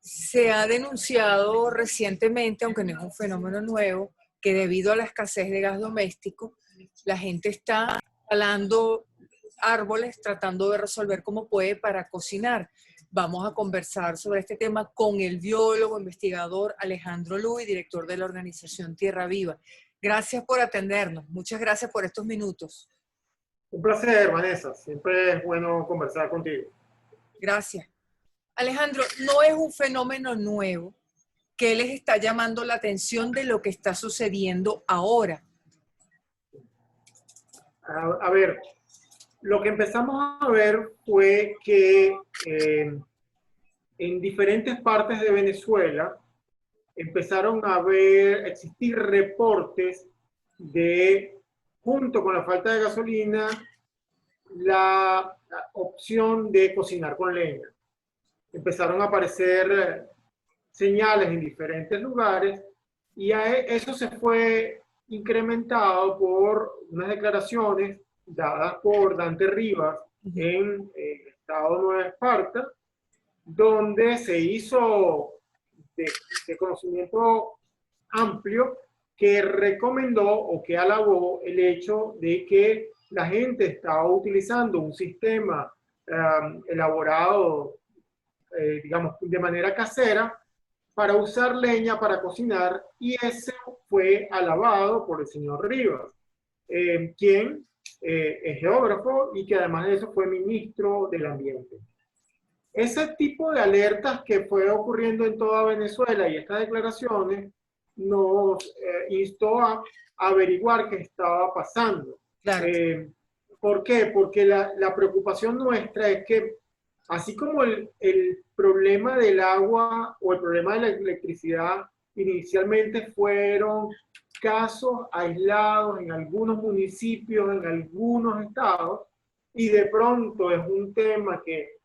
Se ha denunciado recientemente, aunque no es un fenómeno nuevo, que debido a la escasez de gas doméstico, la gente está talando árboles tratando de resolver cómo puede para cocinar. Vamos a conversar sobre este tema con el biólogo, investigador Alejandro Luis, director de la organización Tierra Viva. Gracias por atendernos. Muchas gracias por estos minutos. Un placer, Vanessa. Siempre es bueno conversar contigo. Gracias. Alejandro, no es un fenómeno nuevo que les está llamando la atención de lo que está sucediendo ahora. A ver, lo que empezamos a ver fue que en diferentes partes de Venezuela empezaron a existir reportes de, junto con la falta de gasolina, la opción de cocinar con leña. Empezaron a aparecer señales en diferentes lugares y eso se fue incrementado por unas declaraciones dadas por Dante Rivas en el estado de Nueva Esparta, donde se hizo de conocimiento amplio que recomendó o que alabó el hecho de que la gente estaba utilizando un sistema elaborado, digamos, de manera casera para usar leña para cocinar, y eso fue alabado por el señor Rivas, quien es geógrafo y que además de eso fue ministro del Ambiente. Ese tipo de alertas que fue ocurriendo en toda Venezuela y estas declaraciones nos instó a averiguar qué estaba pasando. Claro. ¿Por qué? Porque la preocupación nuestra es que, así como el problema del agua o el problema de la electricidad inicialmente fueron casos aislados en algunos municipios, en algunos estados, y de pronto es un tema que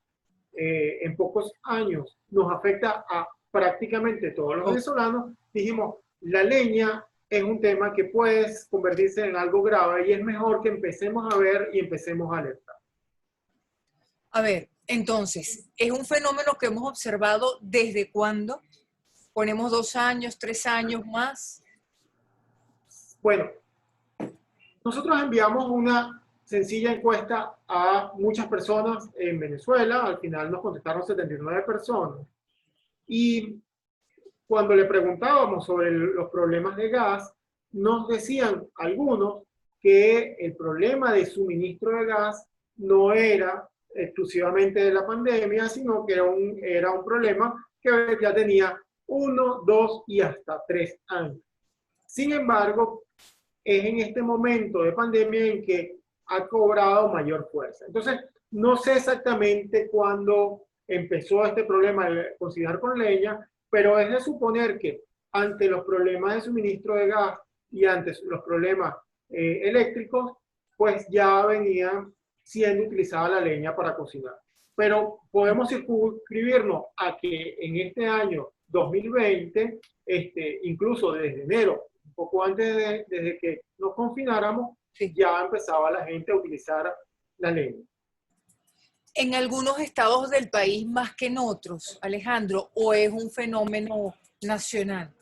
en pocos años nos afecta a prácticamente todos los venezolanos, dijimos, la leña es un tema que puede convertirse en algo grave y es mejor que empecemos a ver y empecemos a alertar. A ver, entonces, ¿es un fenómeno que hemos observado desde cuándo? ¿Ponemos 2 años, 3 años más? Bueno, nosotros enviamos una sencilla encuesta a muchas personas en Venezuela. Al final nos contestaron 79 personas. Y cuando le preguntábamos sobre los problemas de gas, nos decían algunos que el problema de suministro de gas no era exclusivamente de la pandemia, sino que era un problema que ya tenía 1, 2 y hasta 3 años. Sin embargo, es en este momento de pandemia en que ha cobrado mayor fuerza. Entonces, no sé exactamente cuándo empezó este problema de cocinar con leña, pero es de suponer que ante los problemas de suministro de gas y ante los problemas eléctricos, pues ya venía siendo utilizada la leña para cocinar. Pero podemos circunscribirnos a que en este año 2020, incluso desde enero, un poco antes desde que nos confináramos, sí, ya empezaba la gente a utilizar la leña. ¿En algunos estados del país más que en otros, Alejandro, o es un fenómeno nacional?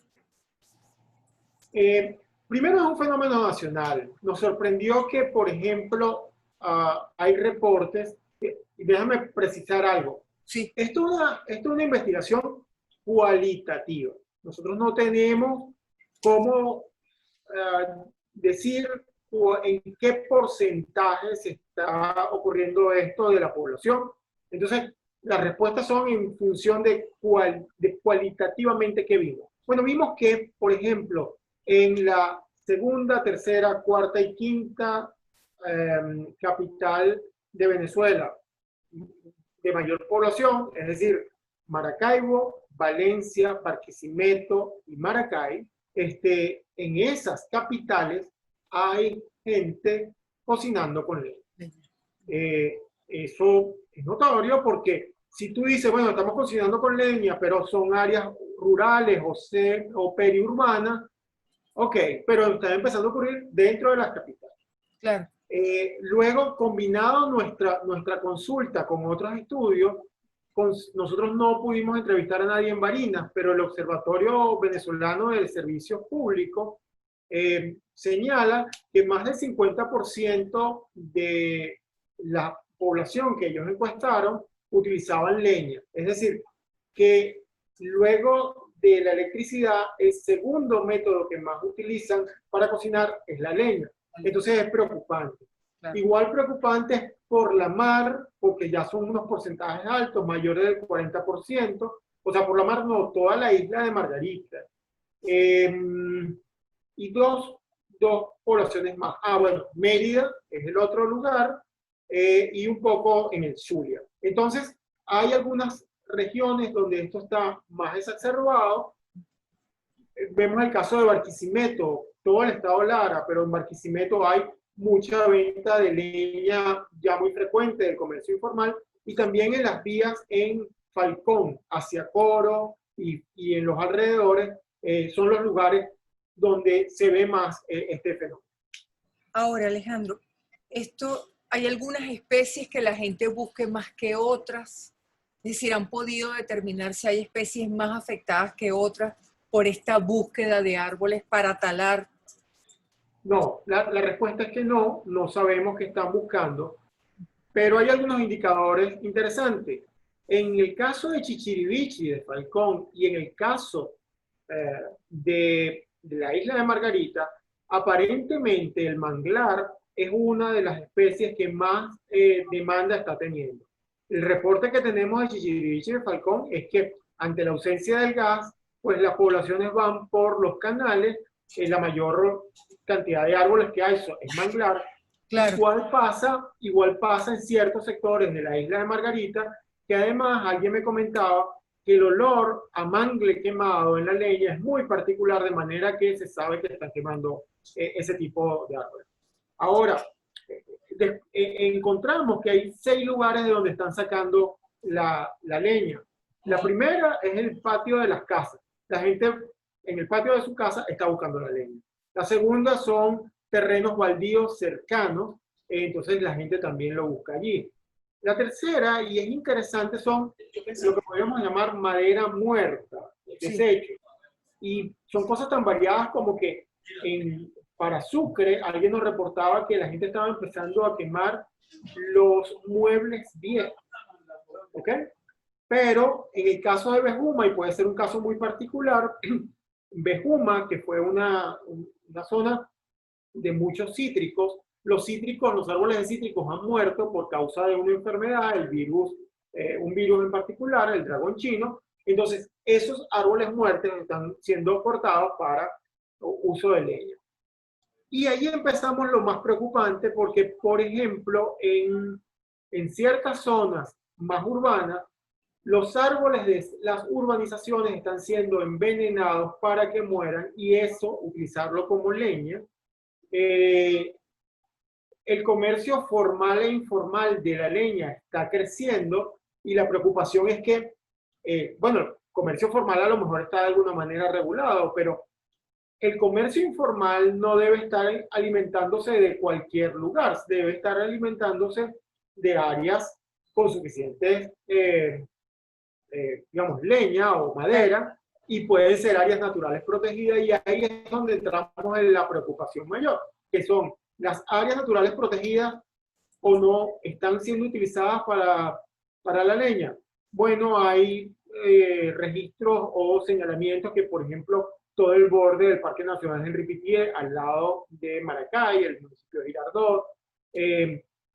Primero es un fenómeno nacional. Nos sorprendió que, por ejemplo, hay reportes, y déjame precisar algo. Sí. Esto es una investigación cualitativa. Nosotros no tenemos cómo decir en qué porcentaje se está ocurriendo esto de la población. Entonces, las respuestas son en función de cualitativamente qué vimos. Bueno, vimos que, por ejemplo, en la segunda, tercera, cuarta y quinta capital de Venezuela, de mayor población, es decir, Maracaibo, Valencia, Barquisimeto y Maracay, en esas capitales hay gente cocinando con leña. Eso es notorio porque si tú dices, bueno, estamos cocinando con leña, pero son áreas rurales o periurbanas, ok, pero está empezando a ocurrir dentro de las capitales. Claro. Luego, combinado nuestra consulta con otros estudios, nosotros no pudimos entrevistar a nadie en Barinas, pero el Observatorio Venezolano de Servicios Públicos señala que más del 50% de la población que ellos encuestaron utilizaban leña. Es decir, que luego de la electricidad, el segundo método que más utilizan para cocinar es la leña. Entonces es preocupante. Claro. Igual preocupante es por la mar, porque ya son unos porcentajes altos, mayores del 40%. O sea, por la mar no, toda la isla de Margarita. Y dos poblaciones más. Bueno, Mérida es el otro lugar, y un poco en el Zulia. Entonces, hay algunas regiones donde esto está más exacerbado. Vemos el caso de Barquisimeto, todo el estado Lara, pero en Barquisimeto hay mucha venta de leña ya muy frecuente del comercio informal, y también en las vías en Falcón, hacia Coro y en los alrededores, son los lugares donde se ve más este fenómeno. Ahora, Alejandro, ¿hay algunas especies que la gente busque más que otras? Es decir, ¿han podido determinar si hay especies más afectadas que otras por esta búsqueda de árboles para talar? No, la respuesta es que no sabemos qué están buscando, pero hay algunos indicadores interesantes. En el caso de Chichiriviche, de Falcón, y en el caso de la isla de Margarita, aparentemente el manglar es una de las especies que más demanda está teniendo. El reporte que tenemos de Chichiriviche y de Falcón es que ante la ausencia del gas, pues las poblaciones van por los canales, la mayor cantidad de árboles que hay es manglar. Claro. Igual pasa en ciertos sectores de la isla de Margarita, que además alguien me comentaba que el olor a mangle quemado en la leña es muy particular, de manera que se sabe que están quemando ese tipo de árboles. Ahora, encontramos que hay 6 lugares de donde están sacando la leña. La primera es el patio de las casas. La gente en el patio de su casa está buscando la leña. La segunda son terrenos baldíos cercanos, entonces la gente también lo busca allí. La tercera, y es interesante, son lo que podríamos llamar madera muerta, desechos. Y son cosas tan variadas como que para Sucre, alguien nos reportaba que la gente estaba empezando a quemar los muebles viejos. ¿Ok? Pero en el caso de Bejuma, y puede ser un caso muy particular, Bejuma, que fue una zona de muchos cítricos, los árboles de cítricos han muerto por causa de una enfermedad, el virus, un virus en particular, el dragón chino. Entonces, esos árboles muertos están siendo cortados para uso de leña. Y ahí empezamos lo más preocupante, porque, por ejemplo, en ciertas zonas más urbanas, los árboles de las urbanizaciones están siendo envenenados para que mueran, y eso, utilizarlo como leña. El comercio formal e informal de la leña está creciendo, y la preocupación es que, bueno, el comercio formal a lo mejor está de alguna manera regulado, pero el comercio informal no debe estar alimentándose de cualquier lugar, debe estar alimentándose de áreas con suficientes, digamos, leña o madera, y pueden ser áreas naturales protegidas, y ahí es donde entramos en la preocupación mayor, que son las áreas naturales protegidas o no están siendo utilizadas para la leña. Bueno, hay registros o señalamientos que, por ejemplo, todo el borde del Parque Nacional Henri Pittier, al lado de Maracay, el municipio de Girardot,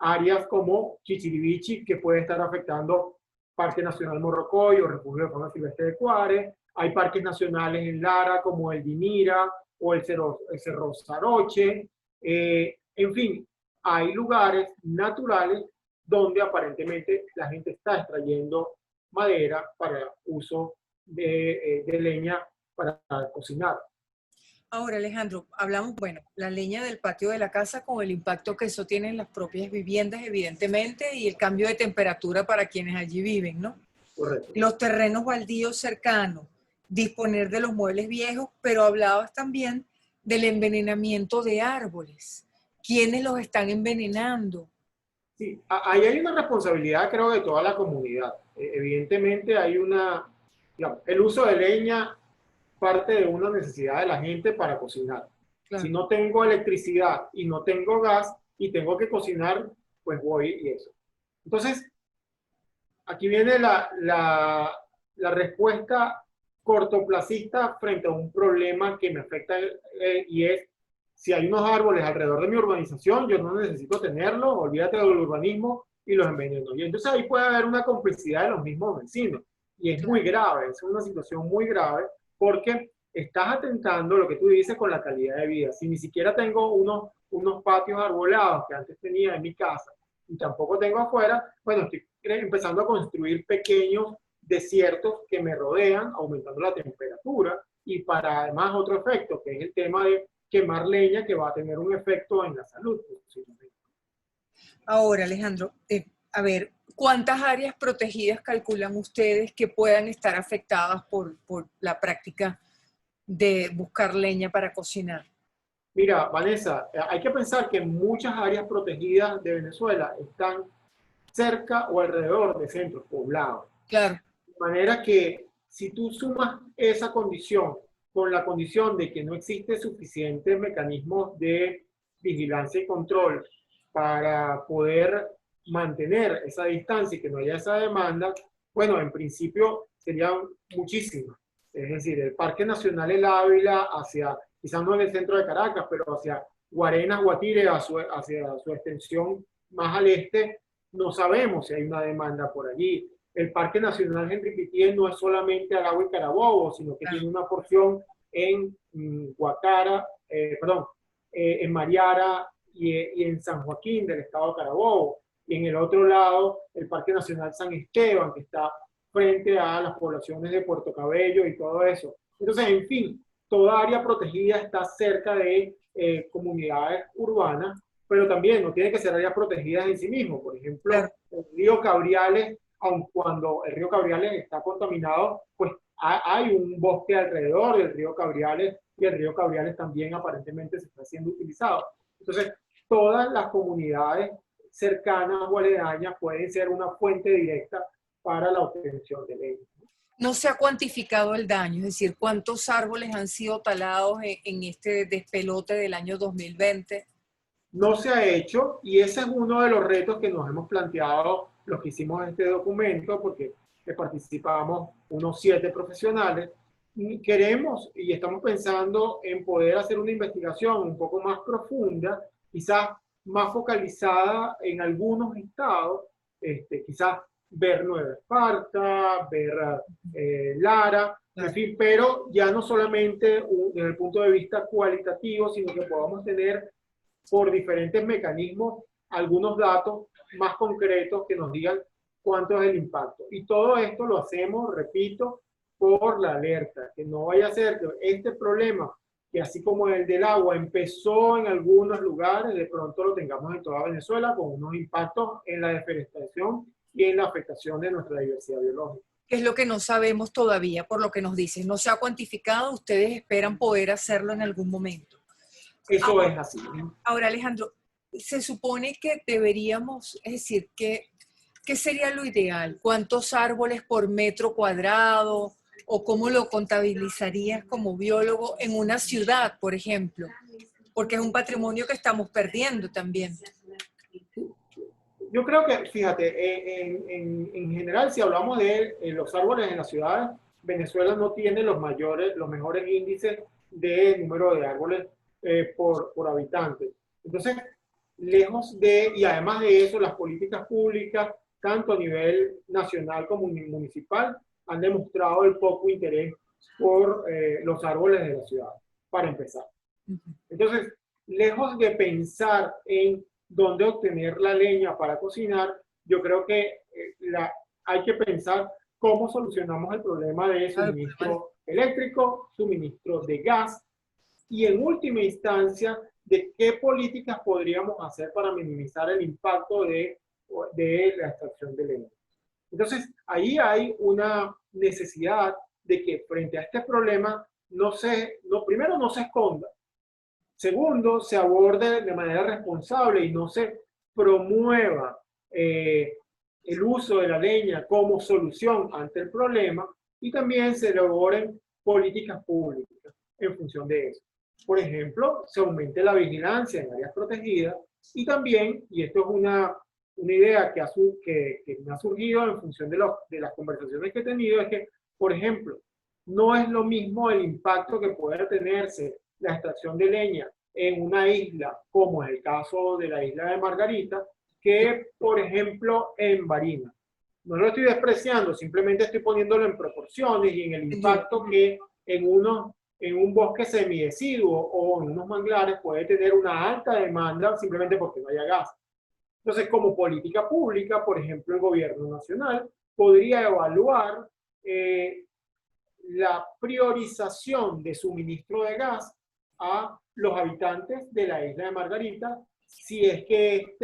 áreas como Chichiriviche, que puede estar afectando Parque Nacional Morrocoy o Refugio de Fauna Silvestre de Cuares. Hay parques nacionales en Lara, como el Dinira o el Cerro Saroche. En fin, hay lugares naturales donde aparentemente la gente está extrayendo madera para uso de leña para cocinar. Ahora, Alejandro, hablamos, bueno, la leña del patio de la casa con el impacto que eso tiene en las propias viviendas, evidentemente, y el cambio de temperatura para quienes allí viven, ¿no? Correcto. Los terrenos baldíos cercanos, disponer de los muebles viejos, pero hablabas también del envenenamiento de árboles. ¿Quiénes los están envenenando? Sí, ahí hay una responsabilidad, creo, de toda la comunidad. Evidentemente hay digamos, el uso de leña parte de una necesidad de la gente para cocinar. Claro. Si no tengo electricidad y no tengo gas y tengo que cocinar, pues voy y eso. Entonces, aquí viene la respuesta cortoplacista frente a un problema que me afecta y es, si hay unos árboles alrededor de mi urbanización, yo no necesito tenerlos, olvídate del urbanismo y los enveneno. Y entonces ahí puede haber una complicidad de los mismos vecinos. Y es muy grave, es una situación muy grave porque estás atentando lo que tú dices con la calidad de vida. Si ni siquiera tengo unos patios arbolados que antes tenía en mi casa y tampoco tengo afuera, bueno, estoy empezando a construir pequeños desiertos que me rodean, aumentando la temperatura y para además otro efecto, que es el tema de quemar leña, que va a tener un efecto en la salud. Ahora, Alejandro, a ver, ¿cuántas áreas protegidas calculan ustedes que puedan estar afectadas por la práctica de buscar leña para cocinar? Mira, Vanessa, hay que pensar que muchas áreas protegidas de Venezuela están cerca o alrededor de centros poblados. Claro. De manera que si tú sumas esa condición con la condición de que no existe suficientes mecanismos de vigilancia y control para poder mantener esa distancia y que no haya esa demanda, bueno, en principio serían muchísimas. Es decir, el Parque Nacional El Ávila hacia, quizás no en el centro de Caracas, pero hacia Guarenas, Guatire, hacia su extensión más al este, no sabemos si hay una demanda por allí. El Parque Nacional Henri Pittier no es solamente Aragua y Carabobo, sino que tiene una porción en Guacara, en Mariara y en San Joaquín del estado de Carabobo. Y en el otro lado, el Parque Nacional San Esteban, que está frente a las poblaciones de Puerto Cabello y todo eso. Entonces, en fin, toda área protegida está cerca de comunidades urbanas, pero también no tiene que ser áreas protegidas en sí mismo. Por ejemplo, Claro. el río Cabriales, aun cuando el río Cabriales está contaminado, pues hay un bosque alrededor del río Cabriales y el río Cabriales también aparentemente se está siendo utilizado. Entonces, todas las comunidades cercanas o aledañas pueden ser una fuente directa para la obtención de leña. No se ha cuantificado el daño, es decir, cuántos árboles han sido talados en este despelote del año 2020. No se ha hecho y ese es uno de los retos que nos hemos planteado los que hicimos este documento, porque participamos unos 7 profesionales y queremos y estamos pensando en poder hacer una investigación un poco más profunda, quizás más focalizada en algunos estados, quizás ver Nueva Esparta, ver Lara, en fin, pero ya no solamente desde el punto de vista cualitativo, sino que podamos tener por diferentes mecanismos algunos datos más concretos que nos digan cuánto es el impacto. Y todo esto lo hacemos, repito, por la alerta, que no vaya a ser que este problema, que así como el del agua empezó en algunos lugares, de pronto lo tengamos en toda Venezuela con unos impactos en la deforestación y en la afectación de nuestra diversidad biológica. ¿Qué es lo que no sabemos todavía por lo que nos dicen? No se ha cuantificado, ustedes esperan poder hacerlo en algún momento. Eso es así. Ahora, Alejandro, se supone que deberíamos, es decir, ¿qué sería lo ideal? ¿Cuántos árboles por metro cuadrado? ¿O cómo lo contabilizarías como biólogo en una ciudad, por ejemplo? Porque es un patrimonio que estamos perdiendo también. Yo creo que, fíjate, en general, si hablamos de los árboles en las ciudades, Venezuela no tiene los mejores índices de número de árboles por habitante. Entonces, lejos de, y además de eso, las políticas públicas, tanto a nivel nacional como municipal, han demostrado el poco interés por los árboles de la ciudad, para empezar. Entonces, lejos de pensar en dónde obtener la leña para cocinar, yo creo que hay que pensar cómo solucionamos el problema de suministro eléctrico, suministro de gas y en última instancia de qué políticas podríamos hacer para minimizar el impacto de la extracción de leña. Entonces, ahí hay una necesidad de que frente a este problema primero no se esconda. Segundo, se aborde de manera responsable y no se promueva el uso de la leña como solución ante el problema y también se elaboren políticas públicas en función de eso. Por ejemplo, se aumente la vigilancia en áreas protegidas y también, y esto es una idea que me ha surgido en función de las conversaciones que he tenido, es que, por ejemplo, no es lo mismo el impacto que puede tenerse la extracción de leña en una isla, como es el caso de la isla de Margarita, que, por ejemplo, en Barinas. No lo estoy despreciando, simplemente estoy poniéndolo en proporciones y en el impacto que en un bosque semideciduo o en unos manglares puede tener una alta demanda simplemente porque no haya gas. Entonces, como política pública, por ejemplo, el gobierno nacional podría evaluar la priorización de suministro de gas a los habitantes de la isla de Margarita, si es que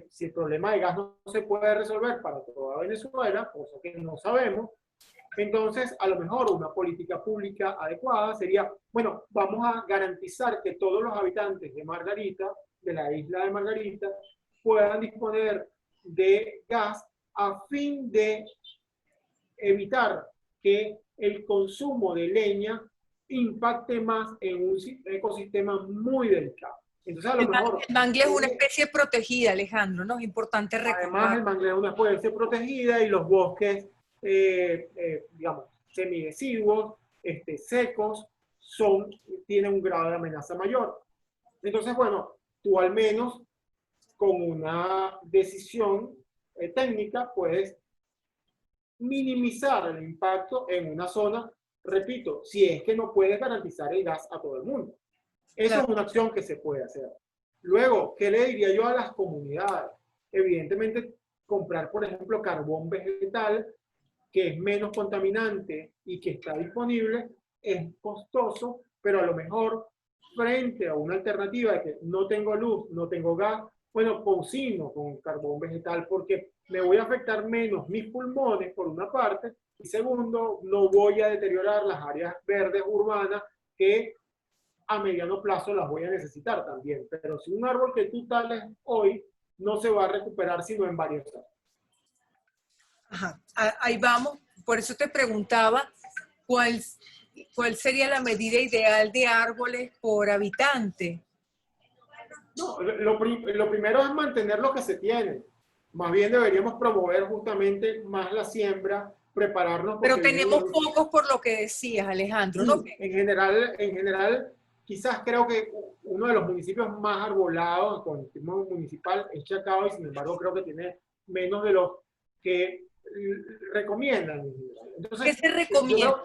si el problema de gas no se puede resolver para toda Venezuela, cosa que no sabemos, entonces a lo mejor una política pública adecuada sería, bueno, vamos a garantizar que todos los habitantes de Margarita, de la isla de Margarita, puedan disponer de gas a fin de evitar que el consumo de leña impacte más en un ecosistema muy delicado. Entonces, a lo mejor... El mangle es una especie protegida, Alejandro, ¿no? Es importante recordar. Además, el mangle es una especie protegida y los bosques, digamos, semideciduos, secos, tienen un grado de amenaza mayor. Entonces, bueno, tú al menos con una decisión técnica puedes minimizar el impacto en una zona, repito, si es que no puedes garantizar el gas a todo el mundo. Eso claro. Es una acción que se puede hacer. Luego, ¿qué le diría yo a las comunidades? Evidentemente, comprar, por ejemplo, carbón vegetal, que es menos contaminante y que está disponible, es costoso, pero a lo mejor frente a una alternativa de que no tengo luz, no tengo gas, bueno, cocino con carbón vegetal porque me voy a afectar menos mis pulmones, por una parte, y segundo, no voy a deteriorar las áreas verdes urbanas que a mediano plazo las voy a necesitar también. Pero si un árbol que tú tales hoy no se va a recuperar sino en varios años. Ajá, ahí vamos. Por eso te preguntaba cuál sería la medida ideal de árboles por habitante. No, lo primero es mantener lo que se tiene. Más bien deberíamos promover justamente más la siembra, prepararnos. Pero tenemos pocos por lo que decías, Alejandro, ¿no? En general, quizás creo que uno de los municipios más arbolados con el sistema municipal es Chacao y sin embargo creo que tiene menos de los que recomiendan. Entonces, ¿qué se recomienda?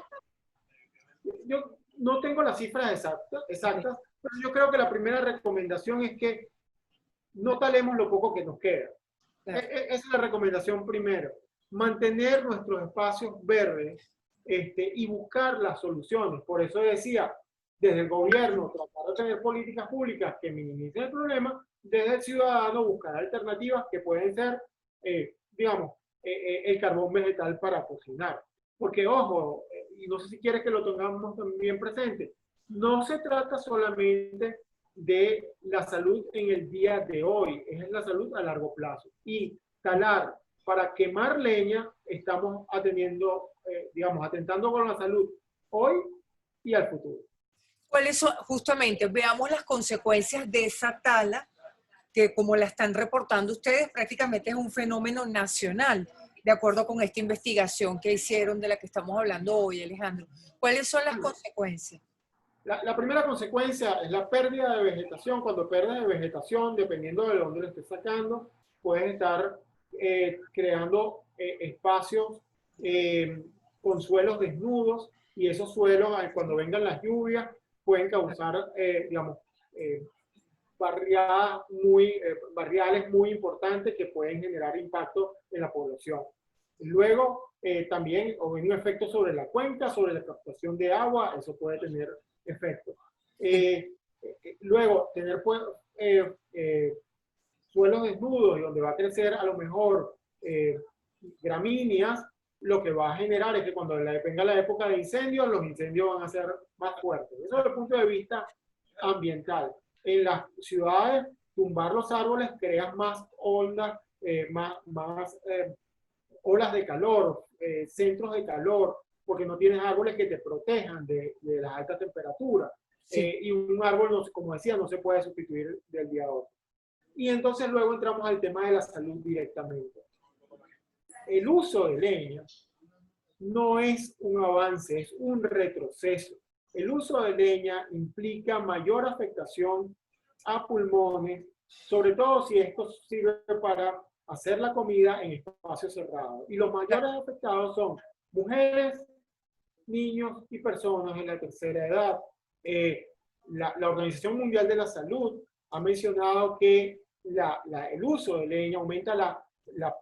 Yo no tengo las cifras exactas, pero yo creo que la primera recomendación es que no talemos lo poco que nos queda. Claro. Esa es la recomendación primero. Mantener nuestros espacios verdes y buscar las soluciones. Por eso decía, desde el gobierno, tratar de tener políticas públicas que minimicen el problema, desde el ciudadano buscar alternativas que pueden ser, digamos, el carbón vegetal para cocinar. Porque, ojo, y no sé si quieres que lo tengamos también presente, no se trata solamente de la salud en el día de hoy, es la salud a largo plazo. Y talar para quemar leña, estamos atendiendo, digamos, atentando con la salud hoy y al futuro. ¿Cuáles son, justamente, veamos las consecuencias de esa tala, que como la están reportando ustedes, prácticamente es un fenómeno nacional, de acuerdo con esta investigación que hicieron de la que estamos hablando hoy, Alejandro? ¿Cuáles son las consecuencias? La primera consecuencia es la pérdida de vegetación. Cuando pierdes de vegetación, dependiendo de dónde lo estés sacando, puedes estar creando espacios con suelos desnudos, y esos suelos, cuando vengan las lluvias, pueden causar, digamos, barriales muy importantes que pueden generar impacto en la población. Luego, también un efecto sobre la cuenca, sobre la captación de agua, eso puede tener efectos. Luego, tener suelos desnudos y donde va a crecer a lo mejor gramíneas, lo que va a generar es que cuando venga la época de incendios, los incendios van a ser más fuertes. Eso desde el punto de vista ambiental. En las ciudades, tumbar los árboles crea más ondas olas de calor, centros de calor, porque no tienes árboles que te protejan de las altas temperaturas. Sí. Y un árbol, no, como decía, no se puede sustituir del día a otro. Y entonces luego entramos al tema de la salud directamente. El uso de leña no es un avance, es un retroceso. El uso de leña implica mayor afectación a pulmones, sobre todo si esto sirve para hacer la comida en espacios cerrados. Y los mayores afectados son mujeres, niños y personas en la tercera edad. La Organización Mundial de la Salud ha mencionado que el uso de leña aumenta la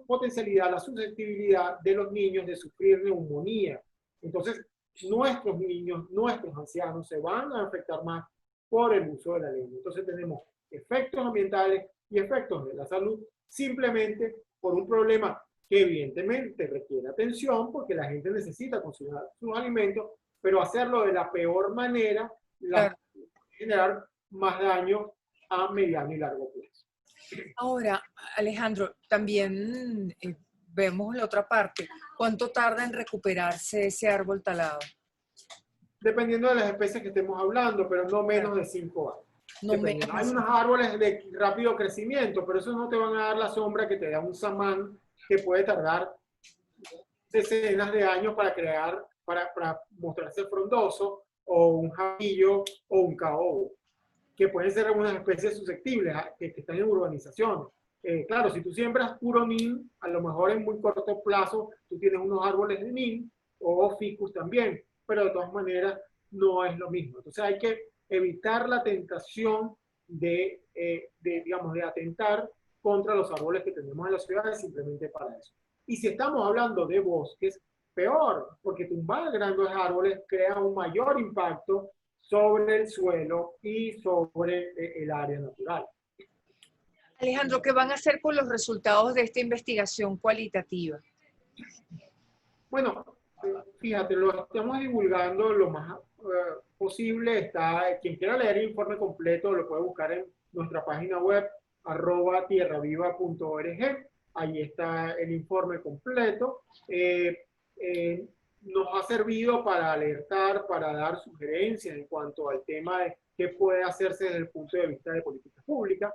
potencialidad, la susceptibilidad de los niños de sufrir neumonía. Entonces, nuestros niños, nuestros ancianos se van a afectar más por el uso de la leña. Entonces tenemos efectos ambientales y efectos de la salud simplemente por un problema que evidentemente requiere atención porque la gente necesita consumir sus alimentos, pero hacerlo de la peor manera Claro. generar más daño a mediano y largo plazo. Ahora, Alejandro, también vemos la otra parte. ¿Cuánto tarda en recuperarse ese árbol talado? Dependiendo de las especies que estemos hablando, pero no menos de 5 años. No menos. Hay unos árboles de rápido crecimiento, pero esos no te van a dar la sombra que te da un samán que puede tardar decenas de años para mostrarse frondoso, o un jabillo o un caobo, que pueden ser algunas especies susceptibles que están en urbanización. Claro, si tú siembras puro nin, a lo mejor en muy corto plazo tú tienes unos árboles de nin o ficus también, pero de todas maneras no es lo mismo. Entonces hay que evitar la tentación digamos, de atentar contra los árboles que tenemos en las ciudades simplemente para eso. Y si estamos hablando de bosques, peor, porque tumbar grandes árboles crea un mayor impacto sobre el suelo y sobre el área natural. Alejandro, ¿qué van a hacer con los resultados de esta investigación cualitativa? Bueno, fíjate, lo estamos divulgando lo más posible. Quien quiera leer el informe completo lo puede buscar en nuestra página web @tierraviva.org. Ahí está el informe completo. Nos ha servido para alertar, para dar sugerencias en cuanto al tema de qué puede hacerse desde el punto de vista de políticas públicas.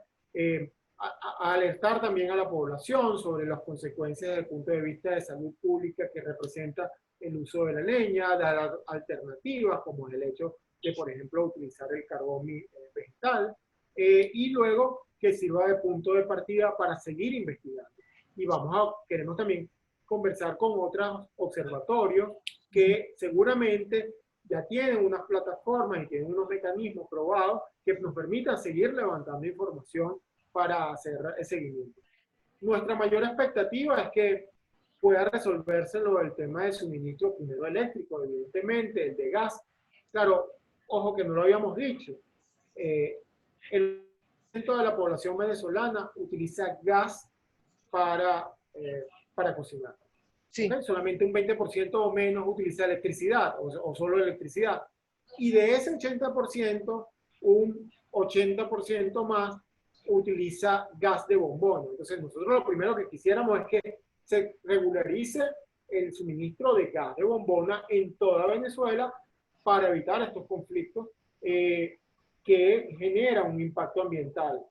A alertar también a la población sobre las consecuencias desde el punto de vista de salud pública que representa el uso de la leña, dar alternativas como el hecho de, por ejemplo, utilizar el carbón vegetal, y luego que sirva de punto de partida para seguir investigando. Y queremos también conversar con otros observatorios que seguramente ya tienen unas plataformas y tienen unos mecanismos probados que nos permitan seguir levantando información para hacer el seguimiento. Nuestra mayor expectativa es que pueda resolverse lo del tema de suministro primero eléctrico, evidentemente, el de gas. Claro, ojo que no lo habíamos dicho. El 1% de la población venezolana utiliza gas para cocinar. Sí. ¿Okay? Solamente un 20% o menos utiliza electricidad o solo electricidad. Y de ese 80%, un 80% más utiliza gas de bombón. Entonces nosotros lo primero que quisiéramos es que se regularice el suministro de gas de bombona en toda Venezuela para evitar estos conflictos que generan un impacto ambiental.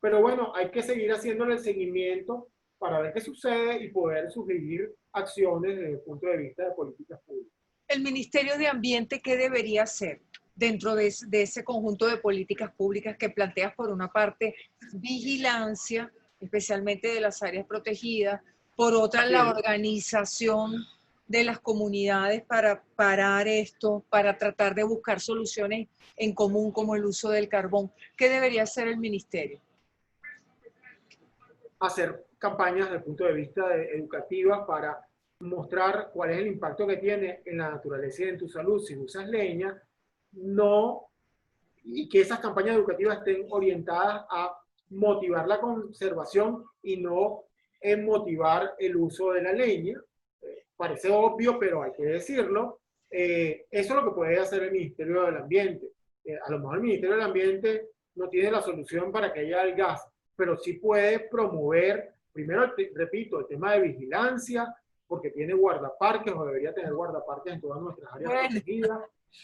Pero bueno, hay que seguir haciéndole el seguimiento para ver qué sucede y poder sugerir acciones desde el punto de vista de políticas públicas. ¿El Ministerio de Ambiente qué debería hacer dentro de ese conjunto de políticas públicas que planteas? Por una parte, vigilancia, especialmente de las áreas protegidas, por otra, la organización de las comunidades para parar esto, para tratar de buscar soluciones en común como el uso del carbón. ¿Qué debería hacer el ministerio? Hacer campañas desde el punto de vista educativas para mostrar cuál es el impacto que tiene en la naturaleza y en tu salud si usas leña, y que esas campañas educativas estén orientadas a motivar la conservación y no en motivar el uso de la leña. Parece obvio, pero hay que decirlo. Eso es lo que puede hacer el Ministerio del Ambiente. A lo mejor el Ministerio del Ambiente no tiene la solución para que haya el gas, pero sí puede promover, primero, repito, el tema de vigilancia, porque tiene guardaparques o debería tener guardaparques en todas nuestras áreas protegidas,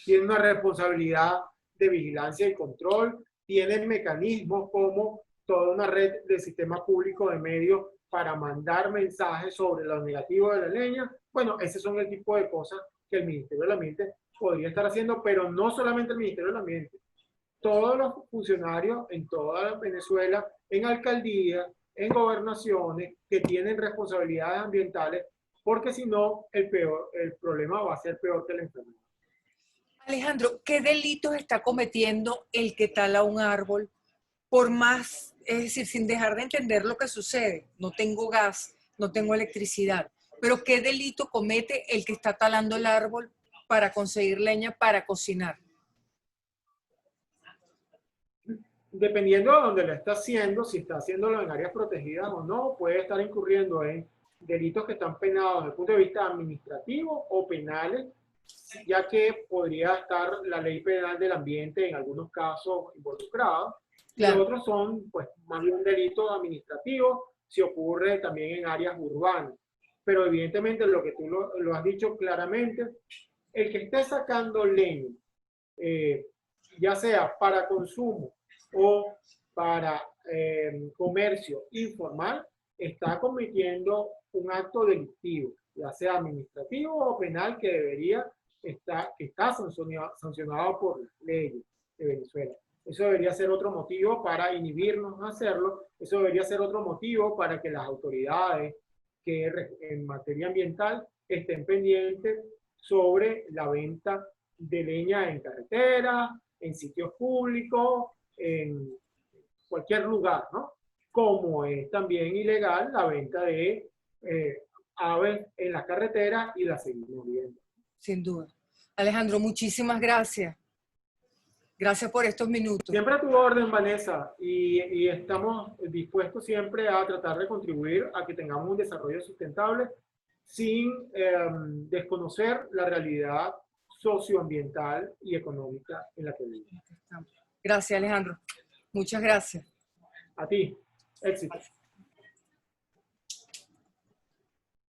tiene una responsabilidad de vigilancia y control, tiene mecanismos como toda una red de sistema público de medios para mandar mensajes sobre lo negativo de la leña. Bueno, ese son el tipo de cosas que el Ministerio del Ambiente podría estar haciendo, pero no solamente el Ministerio del Ambiente. Todos los funcionarios en toda Venezuela, en alcaldías, en gobernaciones, que tienen responsabilidades ambientales, porque si no, el problema va a ser peor que la enfermedad. Alejandro, ¿qué delitos está cometiendo el que tala un árbol? Por más, es decir, sin dejar de entender lo que sucede, no tengo gas, no tengo electricidad, pero ¿qué delito comete el que está talando el árbol para conseguir leña para cocinar? Dependiendo de dónde lo está haciendo, si está haciéndolo en áreas protegidas o no, puede estar incurriendo en delitos que están penados desde el punto de vista administrativo o penales, ya que podría estar la ley penal del ambiente en algunos casos involucrada. Claro. Y otros son, pues, más bien delitos administrativos, si ocurre también en áreas urbanas. Pero evidentemente, lo que tú lo has dicho claramente, el que esté sacando leña, ya sea para consumo o para comercio informal, está cometiendo un acto delictivo, ya sea administrativo o penal, que está sancionado por las leyes de Venezuela. Eso debería ser otro motivo para inhibirnos a hacerlo. Eso debería ser otro motivo para que las autoridades que en materia ambiental estén pendientes sobre la venta de leña en carretera, en sitios públicos, en cualquier lugar, ¿no? Como es también ilegal la venta de aves en las carreteras, y la seguimos viendo. Sin duda. Alejandro, muchísimas gracias. Gracias por estos minutos. Siempre a tu orden, Vanessa, y estamos dispuestos siempre a tratar de contribuir a que tengamos un desarrollo sustentable sin desconocer la realidad socioambiental y económica en la que vivimos. Gracias, Alejandro. Muchas gracias. A ti. Éxito.